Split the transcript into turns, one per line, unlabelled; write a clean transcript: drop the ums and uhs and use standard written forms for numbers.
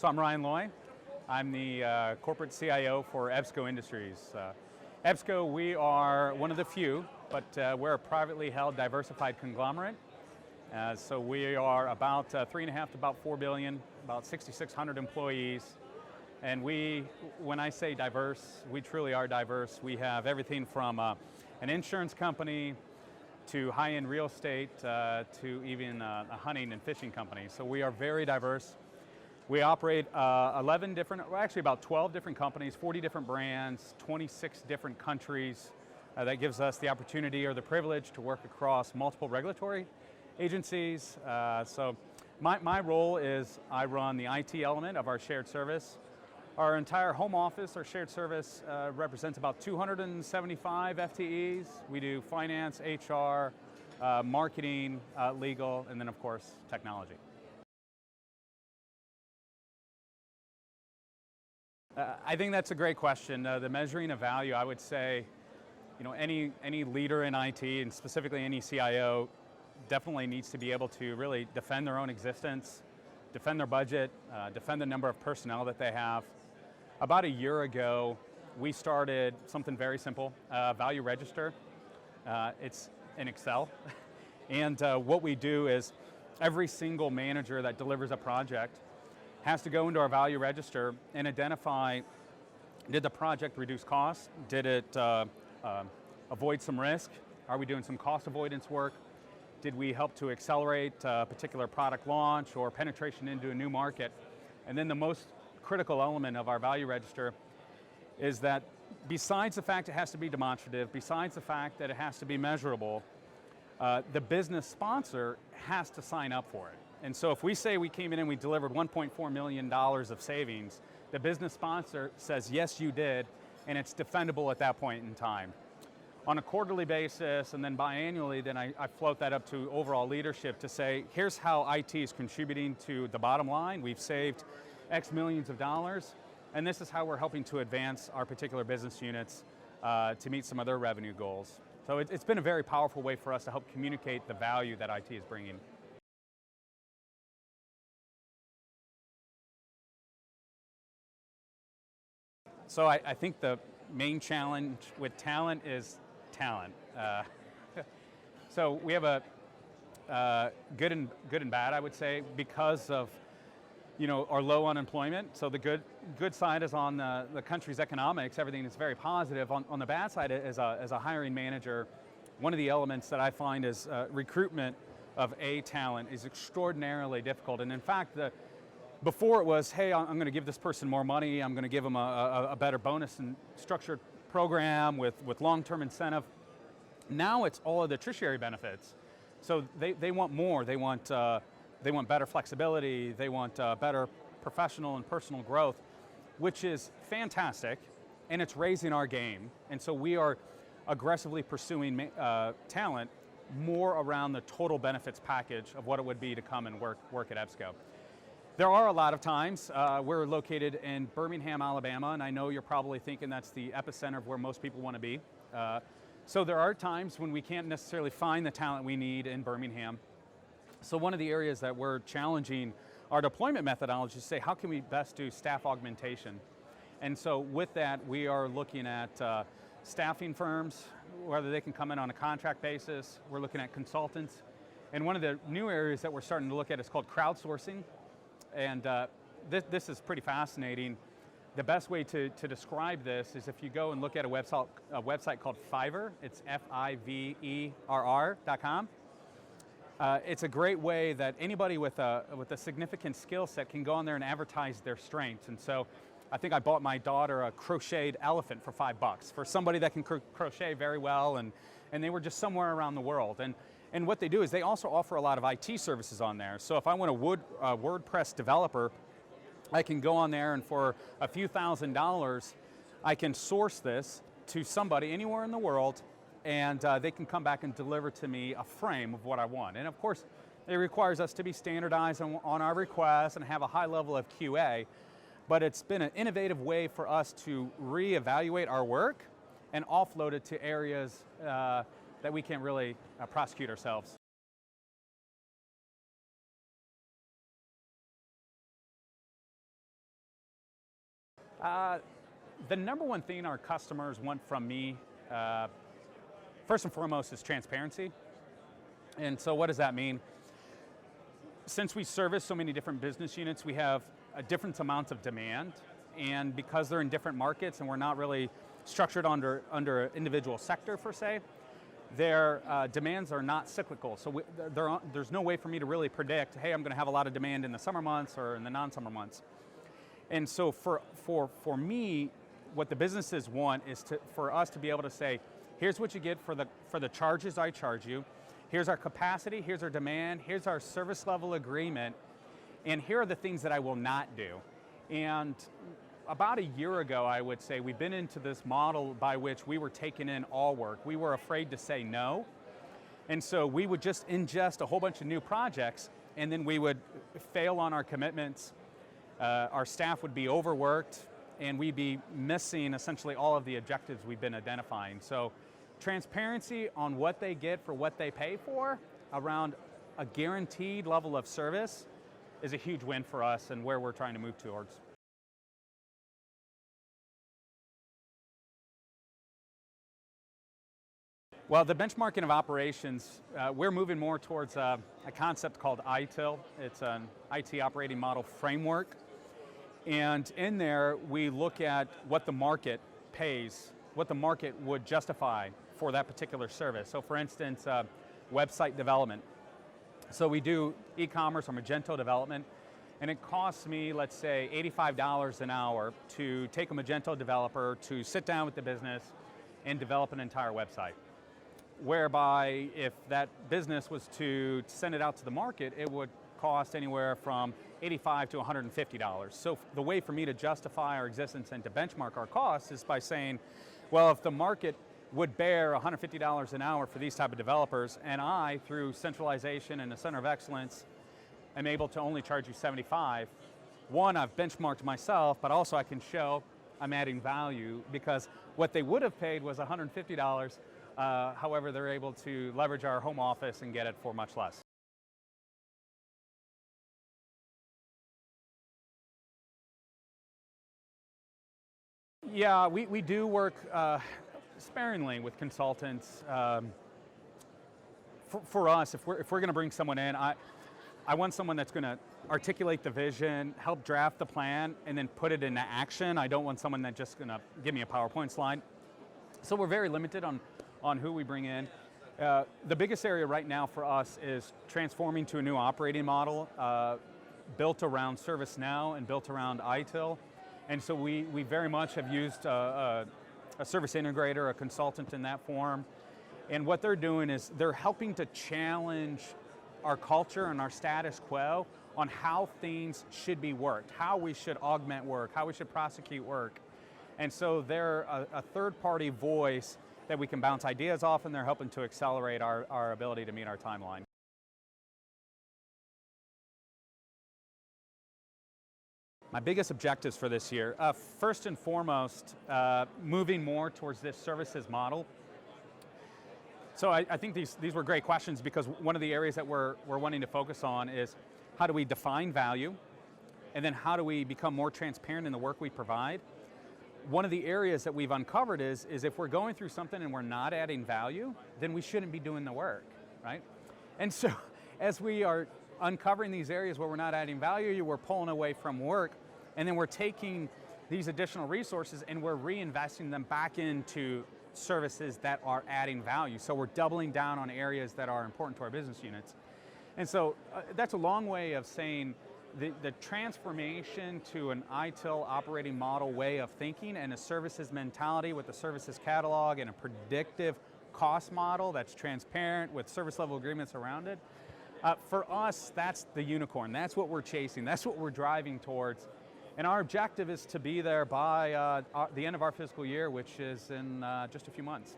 So I'm Ryan Loy. I'm the corporate CIO for EBSCO Industries. EBSCO, we are one of the few, but we're a privately held diversified conglomerate. So we are about 3.5 to about 4 billion, about 6,600 employees. And when I say diverse, we truly are diverse. We have everything from an insurance company to high-end real estate to even a hunting and fishing company. So we are very diverse. We operate 11 different, well actually about 12 different companies, 40 different brands, 26 different countries. That gives us the opportunity or the privilege to work across multiple regulatory agencies. So my role is I run the IT element of our shared service. Our entire home office, our shared service, represents about 275 FTEs. We do finance, HR, marketing, legal, and then of course, technology. I think that's a great question. The measuring of value, I would say, any leader in IT, and specifically any CIO, definitely needs to be able to really defend their own existence, defend their budget, defend the number of personnel that they have. About a year ago, we started something very simple, value register. It's in Excel. And what we do is every single manager that delivers a project has to go into our value register and identify, did the project reduce costs? Did it avoid some risk? Are we doing some cost avoidance work? Did we help to accelerate a particular product launch or penetration into a new market? And then the most critical element of our value register is that besides the fact it has to be demonstrative, besides the fact that it has to be measurable, the business sponsor has to sign up for it. And so if we say we came in and we delivered $1.4 million of savings, the business sponsor says, yes, you did, and it's defendable at that point in time. On a quarterly basis and then biannually, then I float that up to overall leadership to say, here's how IT is contributing to the bottom line. We've saved X millions of dollars, and this is how we're helping to advance our particular business units to meet some of their revenue goals. So it's been a very powerful way for us to help communicate the value that IT is bringing. So I think the main challenge with talent is talent. So we have a good and bad, I would say, because of our low unemployment. So the good side is on the country's economics. Everything is very positive. On the bad side, as a hiring manager, one of the elements that I find is recruitment of talent is extraordinarily difficult. And in fact, before it was, hey, I'm going to give this person more money, I'm going to give them a better bonus and structured program with long-term incentive. Now it's all of the tertiary benefits. So they want more. They want better flexibility. They want better professional and personal growth, which is fantastic, and it's raising our game. And so we are aggressively pursuing talent more around the total benefits package of what it would be to come and work at EBSCO. There are a lot of times, we're located in Birmingham, Alabama, and I know you're probably thinking that's the epicenter of where most people want to be. So there are times when we can't necessarily find the talent we need in Birmingham. So one of the areas that we're challenging our deployment methodology is to say, how can we best do staff augmentation? And so with that, we are looking at staffing firms, whether they can come in on a contract basis. We're looking at consultants. And one of the new areas that we're starting to look at is called crowdsourcing. And this is pretty fascinating. The best way to describe this is if you go and look at a website called Fiverr. It's Fiverr.com. It's a great way that anybody with a significant skill set can go on there and advertise their strengths. And so I think I bought my daughter a crocheted elephant for $5 for somebody that can crochet very well, and they were just somewhere around the world. And what they do is they also offer a lot of IT services on there. So if I want a WordPress developer, I can go on there and for a few $1,000s, I can source this to somebody anywhere in the world, and they can come back and deliver to me a frame of what I want. And of course, it requires us to be standardized on our requests and have a high level of QA, but it's been an innovative way for us to reevaluate our work and offload it to areas that we can't really prosecute ourselves. The number one thing our customers want from me, first and foremost, is transparency. And so what does that mean? Since we service so many different business units, we have a different amount of demand. And because they're in different markets and we're not really structured under an individual sector per se, their demands are not cyclical. So there's no way for me to really predict, hey, I'm going to have a lot of demand in the summer months or in the non-summer months. And so for me, what the businesses want is for us to be able to say, here's what you get for the charges I charge you, here's our capacity, here's our demand, here's our service level agreement, and here are the things that I will not do. And about a year ago, I would say, we've been into this model by which we were taking in all work. We were afraid to say no. And so we would just ingest a whole bunch of new projects, and then we would fail on our commitments. Our staff would be overworked, and we'd be missing essentially all of the objectives we've been identifying. So transparency on what they get for what they pay for around a guaranteed level of service is a huge win for us and where we're trying to move towards. Well, the benchmarking of operations, we're moving more towards a concept called ITIL. It's an IT operating model framework. And in there, we look at what the market pays, what the market would justify for that particular service. So for instance, website development. So we do e-commerce or Magento development, and it costs me, let's say, $85 an hour to take a Magento developer to sit down with the business and develop an entire website. Whereby if that business was to send it out to the market, it would cost anywhere from $85 to $150. So the way for me to justify our existence and to benchmark our costs is by saying, well, if the market would bear $150 an hour for these type of developers, and I, through centralization and a center of excellence, am able to only charge you $75, one, I've benchmarked myself, but also I can show I'm adding value because what they would have paid was $150, however, they're able to leverage our home office and get it for much less. Yeah, we do work sparingly with consultants. For us, if we're going to bring someone in, I want someone that's going to articulate the vision, help draft the plan, and then put it into action. I don't want someone that's just going to give me a PowerPoint slide. So we're very limited on who we bring in. The biggest area right now for us is transforming to a new operating model built around ServiceNow and built around ITIL. And so we very much have used a service integrator, a consultant in that form. And what they're doing is they're helping to challenge our culture and our status quo on how things should be worked, how we should augment work, how we should prosecute work. And so they're a third-party voice that we can bounce ideas off, and they're helping to accelerate our ability to meet our timeline. My biggest objectives for this year, first and foremost, moving more towards this services model. So I think these were great questions because one of the areas that we're wanting to focus on is how do we define value, and then how do we become more transparent in the work we provide. One of the areas that we've uncovered is if we're going through something and we're not adding value, then we shouldn't be doing the work, right? And so as we are uncovering these areas where we're not adding value, we're pulling away from work, and then we're taking these additional resources and we're reinvesting them back into services that are adding value. So we're doubling down on areas that are important to our business units. And so that's a long way of saying the transformation to an ITIL operating model way of thinking and a services mentality with a services catalog and a predictive cost model that's transparent with service level agreements around it. For us, that's the unicorn. That's what we're chasing. That's what we're driving towards. And our objective is to be there by the end of our fiscal year, which is in just a few months.